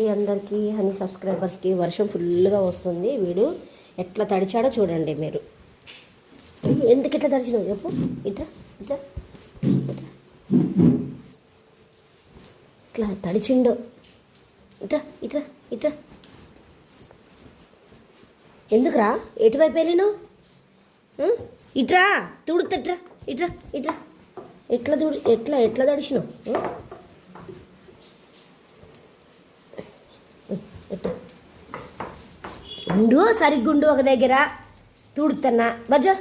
అండి అందరికీ హనీ సబ్స్క్రైబర్స్కి. వర్షం ఫుల్గా వస్తుంది. వీడు ఎట్లా తడిచాడో చూడండి మీరు. ఎందుకు ఇట్లా తడిచినావు చెప్పు. ఇట్లా ఇట్లా ఇట్లా ఇట్లా తడిచిండో. ఇట్లా ఇట్లా ఇట్లా ఎందుకురా ఎటువైపు వెళ్ళినావు? ఇట్రా తుడుతట్రా. ఇట్రా ఇట్లా ఎట్లా తుడి ఎట్లా ఎట్లా తడిచినావు? ఉండు సరిగ్గుండు ఒక దగ్గర తుడుతున్నా. బజ్జో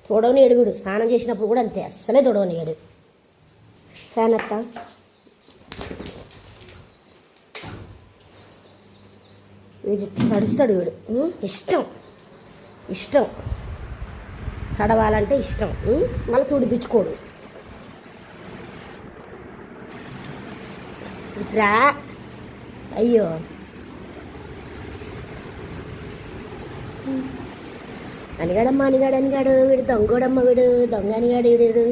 తొడవనియడు వీడు. స్నానం చేసినప్పుడు కూడా అంతే, అస్సలే తొడవనియడు. ఫ్యాన్ అత్త వీడు తడుస్తాడు. వీడు ఇష్టం ఇష్టం తడవాలంటే ఇష్టం. మళ్ళీ తుడిపించుకోడు. ఇట్రా అయ్యో అనిగాడమ్మ అనిగాడు అనిగాడు. వీడు దొంగోడమ్మ. వీడు దొంగ అనిగాడు. వీడు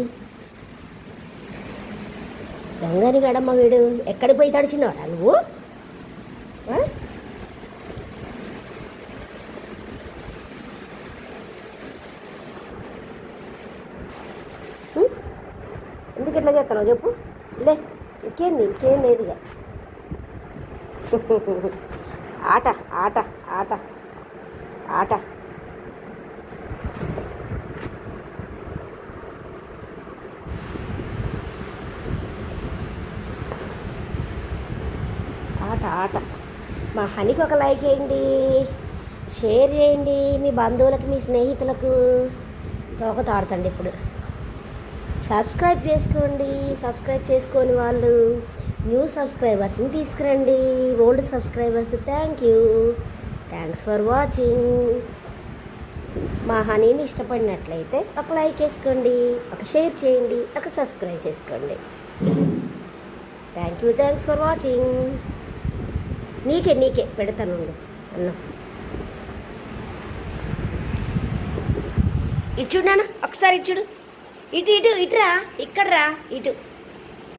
దొంగ అనిగాడమ్మ. వీడు ఎక్కడికి పోయి తడిచినవాడా నువ్వు? ఎందుకు ఎట్లా చేస్తున్నావు చెప్పు. లే ఇంకేంది ఇంకేం లేదు. ఇక ఆట ఆట ఆట ఆట ఆట ఆట. మా హనీకి ఒక లైక్ వేయండి, షేర్ చేయండి మీ బంధువులకు మీ స్నేహితులకు. తోక తాడుతండి ఇప్పుడు. సబ్స్క్రైబ్ చేసుకోండి. సబ్స్క్రైబ్ చేసుకొని వాళ్ళు న్యూ సబ్స్క్రైబర్స్ని తీసుకురండి. Old subscribers thanks for watching. మా హనీని ఇష్టపడినట్లయితే ఒక లైక్ వేసుకోండి, ఒక షేర్ చేయండి, ఒక సబ్స్క్రైబ్ చేసుకోండి. Thanks for watching. నీకే పెడతాను అన్న. ఇటు చూడు నాన్న, ఒకసారి ఇటు చూడు. ఇటు ఇటు ఇటురా, ఇక్కడరా, ఇటు.